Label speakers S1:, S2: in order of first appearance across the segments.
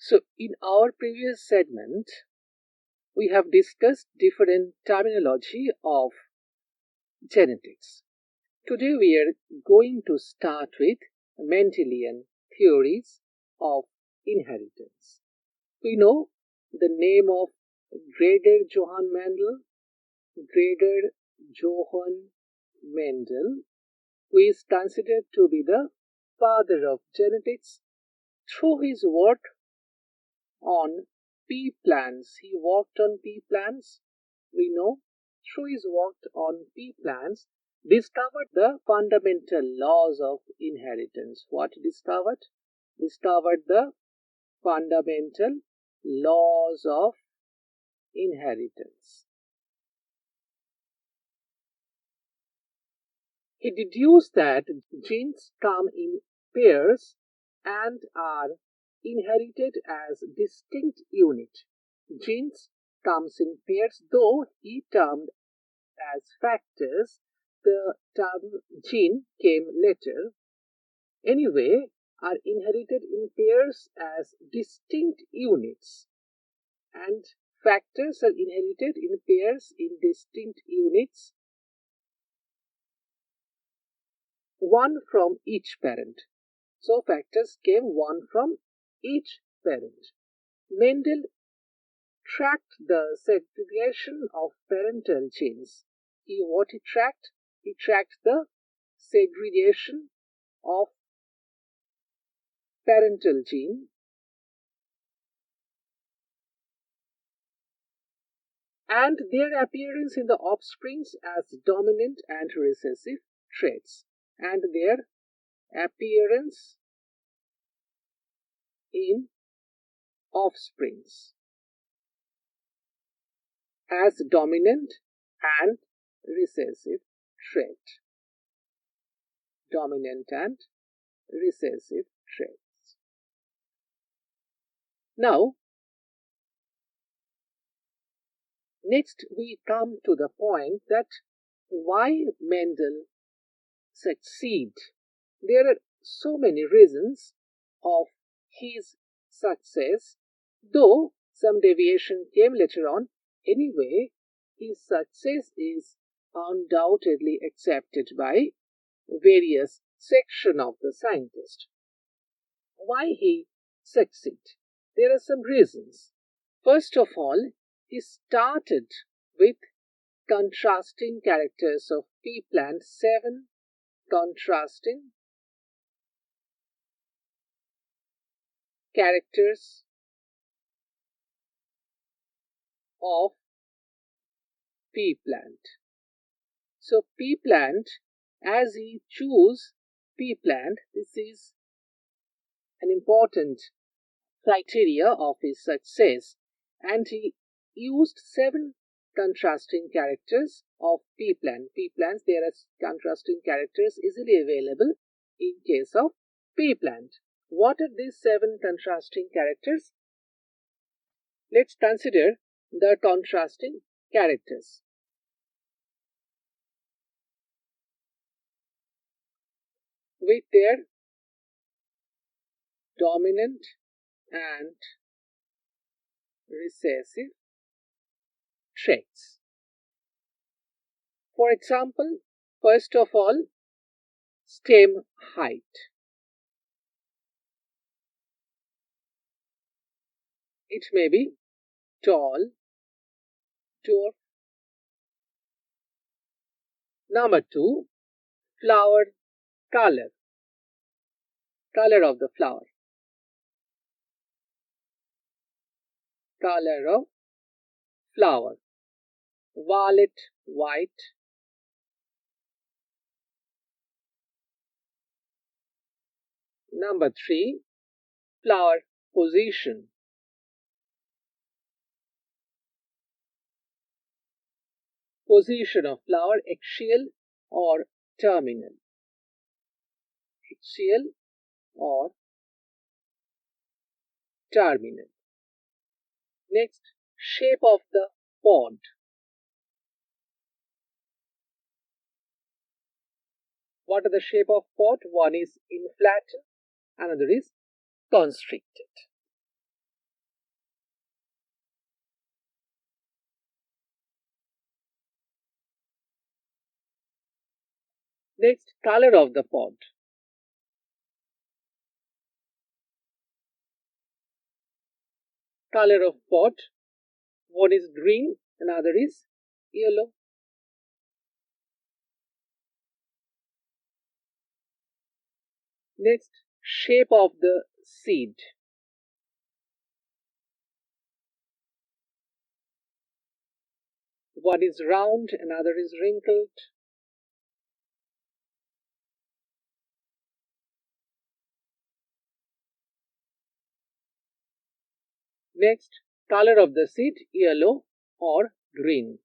S1: So in our previous segment, we have discussed different terminology of genetics. Today we are going to start with Mendelian theories of inheritance. We know the name of Greater Johann Mandel, Greater Johann Mendel, who is considered to be the father of genetics through his work on pea plants. He worked on pea plants. We know through his work on pea plants, discovered the fundamental laws of inheritance. What discovered? Discovered the fundamental laws of inheritance. He deduced that genes come in pairs and are inherited as distinct units. Genes comes in pairs, though he termed as factors. The term gene came later. Anyway, are inherited in pairs as distinct units, and factors are inherited in pairs in distinct units, one from each parent. So factors came one from each parent. Mendel tracked the segregation of parental genes. What he tracked? He tracked the segregation of parental gene and their appearance in the offsprings as dominant and recessive traits, and their appearance in offsprings as dominant and recessive trait. Dominant and recessive traits. Now, next we come to the point that why Mendel succeed. There are so many reasons of his success, though some deviation came later on. Anyway, his success is undoubtedly accepted by various sections of the scientists. Why he succeed? There are some reasons. First of all, he started with contrasting characters of pea plant, 7 contrasting characters of pea plant. So pea plant, as he chose pea plant, this is an important criteria of his success, and he used 7 contrasting characters of pea plant. Pea plants, there are contrasting characters easily available in case of pea plant. What are these 7 contrasting characters? Let's consider the contrasting characters. With their dominant and recessive traits. For example, first of all, stem height. It may be tall, dwarf. Number 2, flower color. Color of the flower. Color of flower. Violet, white. Number 3, flower position. Position of flower, axial or terminal. Axial or terminal. Next, shape of the pod. What are the shape of pod? One is inflated, another is constricted. Next, color of the pod. Color of pod. One is green, another is yellow. Next, shape of the seed. One is round, another is wrinkled. Next, color of the seed, yellow or green.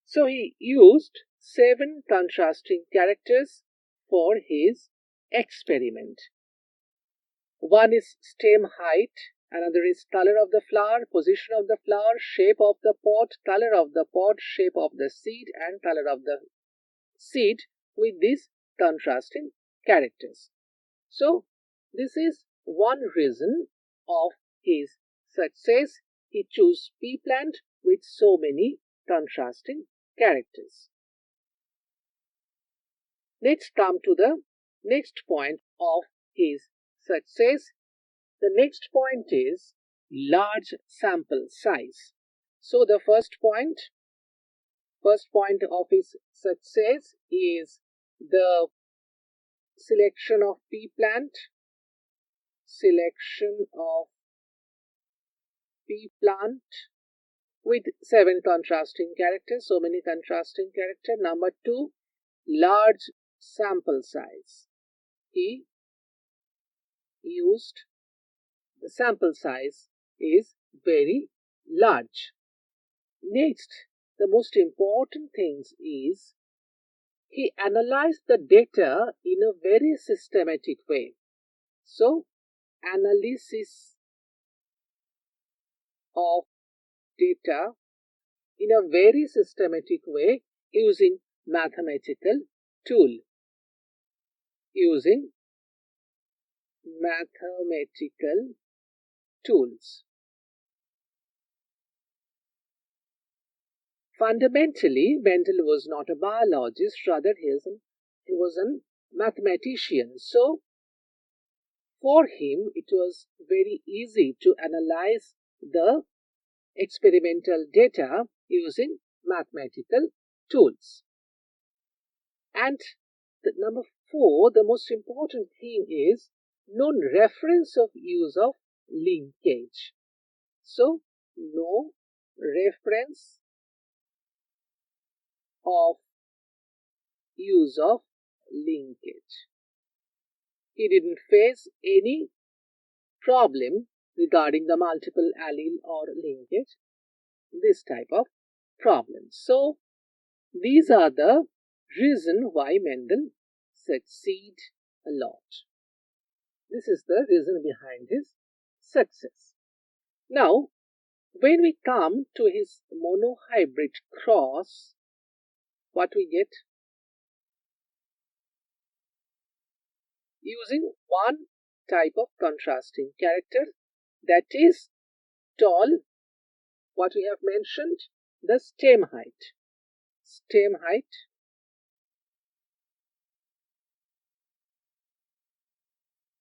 S1: So he used 7 contrasting characters for his experiment. One is stem height, another is color of the flower, position of the flower, shape of the pod, color of the pod, shape of the seed, and color of the seed with these contrasting characters. So, this is one reason of his success. He chose pea plant with so many contrasting characters. Let's come to the next point of his success. The next point is large sample size. So the first point of his success is the selection of pea plant, with 7 contrasting characters, so many contrasting characters. Number 2, large sample size. He used the sample size is very large. Next, the most important thing is he analyzed the data in a very systematic way. So, analysis of data in a very systematic way using mathematical tool. Using mathematical tools. Fundamentally, Mendel was not a biologist, rather he was a mathematician. So, for him, it was very easy to analyze the experimental data using mathematical tools. And number 4, the most important thing is non-reference of use of linkage. So, no reference of use of linkage. He didn't face any problem regarding the multiple allele or linkage, this type of problem. So, these are the reason why Mendel succeed a lot. This is the reason behind his success. Now, when we come to his monohybrid cross, what we get? Using one type of contrasting character, that is tall, what we have mentioned, the stem height. Stem height.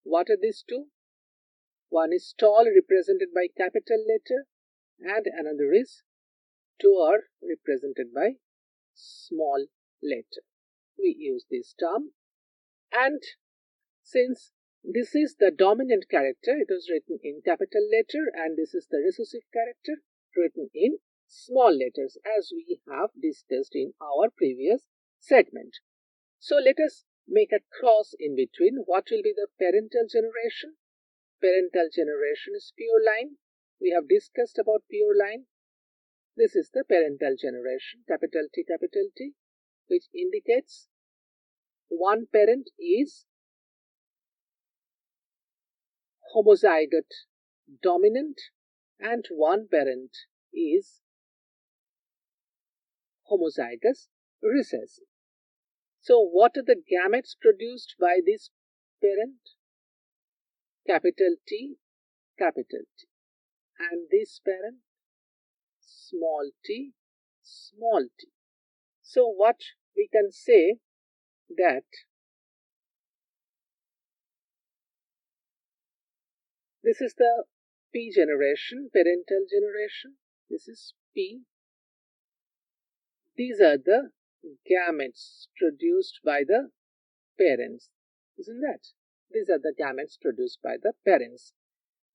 S1: What are these two? One is tall, represented by capital letter, and another is dwarf, represented by small letter. We use this term, and since this is the dominant character, it was written in capital letter, and this is the recessive character written in small letters, as we have discussed in our previous segment. So let us make a cross in between. What will be the parental generation? Parental generation is pure line. We have discussed about pure line. This is the parental generation, capital T, which indicates one parent is homozygote dominant and one parent is homozygous recessive. So what are the gametes produced by this parent? capital T, capital T. And this parent, small t, small t. So what we can say that this is the P generation, parental generation. This is P. These are the gametes produced by the parents. Isn't that? These are the gametes produced by the parents.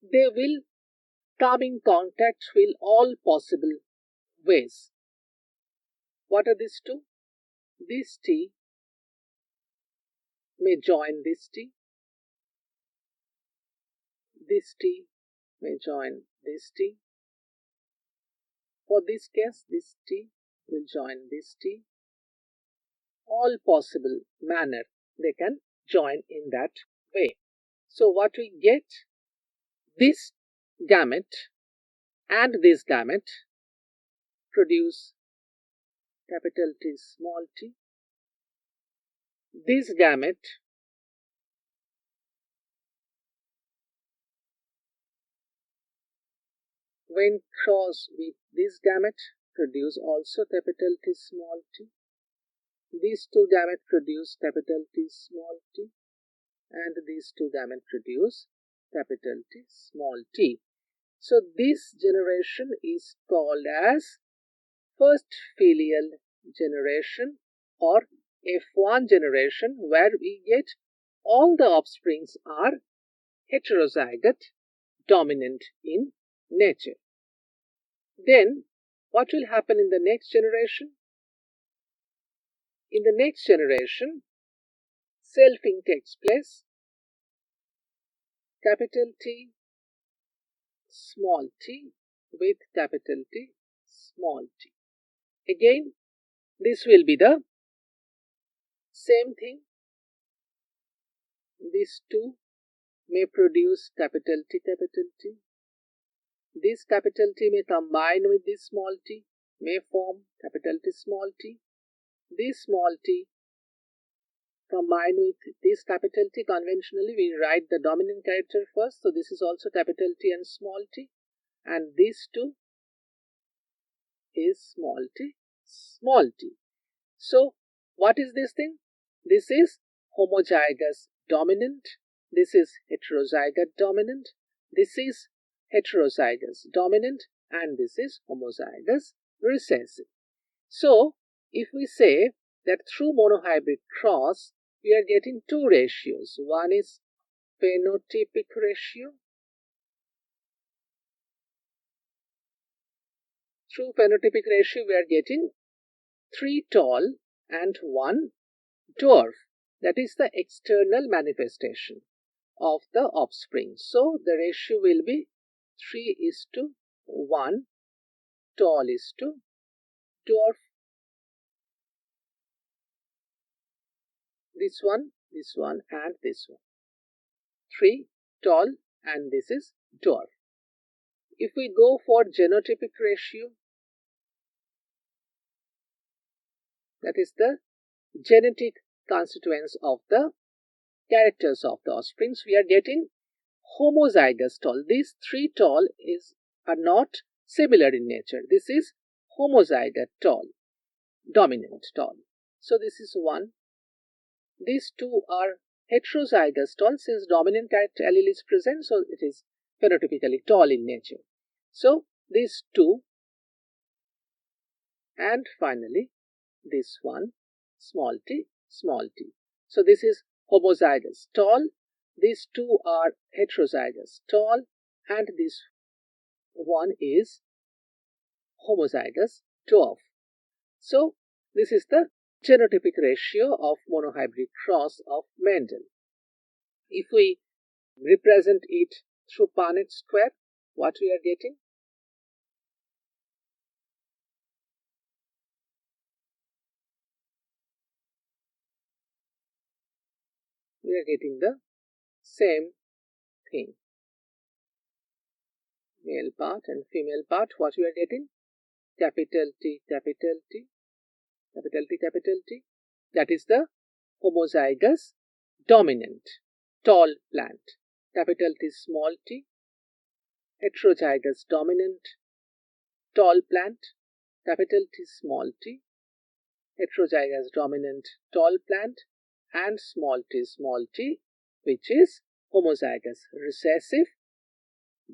S1: They will come in contact with all possible ways. What are these two? This T may join this T. This T may join this T. For this case, this T will join this T. All possible manner they can join in that way. So what we get, this gamete and this gamete produce capital T, small t. This gamete when crossed with this gamete produce also capital T, small t. These two gametes produce capital T, small t, and these two gametes produce capital T, small t. So this generation is called as first filial generation or F1 generation, where we get all the offsprings are heterozygote, dominant in nature. Then what will happen in the next generation? In the next generation, selfing takes place. Capital T, small t with capital T, small t. Again, this will be the same thing. These two may produce capital T, capital T. This capital T may combine with this small t, may form capital T, small t. This small t combine with this capital T. Conventionally, we write the dominant character first. So this is also capital T and small t. And these two is small t, small t. So what is this thing? This is homozygous dominant. This is heterozygote dominant. This is heterozygous dominant. And this is homozygous recessive. So if we say that through monohybrid cross, we are getting two ratios. One is phenotypic ratio. Through phenotypic ratio, we are getting 3 tall and 1 dwarf. That is the external manifestation of the offspring. So the ratio will be 3:1, tall is to dwarf. This one, and this one. 3 tall and this is dwarf. If we go for genotypic ratio, that is the genetic constituents of the characters of the offsprings, we are getting homozygous tall. These 3 tall are not similar in nature. This is homozygote tall, dominant tall. So this is 1. These 2 are heterozygous tall, since dominant character allele is present, so it is phenotypically tall in nature. So these 2, and finally this one, small t, small t. So this is homozygous tall. These 2 are heterozygous tall, and this one is homozygous dwarf. So this is the genotypic ratio of monohybrid cross of Mendel. If we represent it through Punnett square, what we are getting? We are getting the same thing. Male part and female part, what we are getting? Capital T, capital T, capital T, capital T. That is the homozygous dominant tall plant. capital T small t, heterozygous dominant tall plant, capital T small t, heterozygous dominant tall plant, and small t, which is homozygous recessive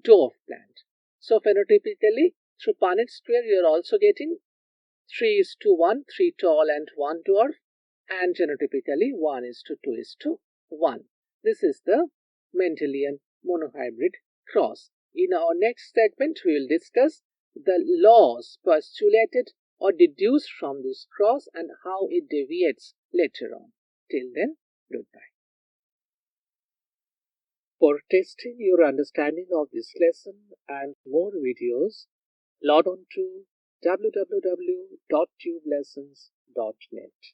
S1: dwarf plant. So phenotypically, through Punnett square, you are also getting 3:1, 3 tall and 1 dwarf, and genotypically 1:2:1. This is the Mendelian monohybrid cross. In our next segment, we will discuss the laws postulated or deduced from this cross and how it deviates later on. Till then, goodbye. For testing your understanding of this lesson and more videos, log on to www.tubelessons.net.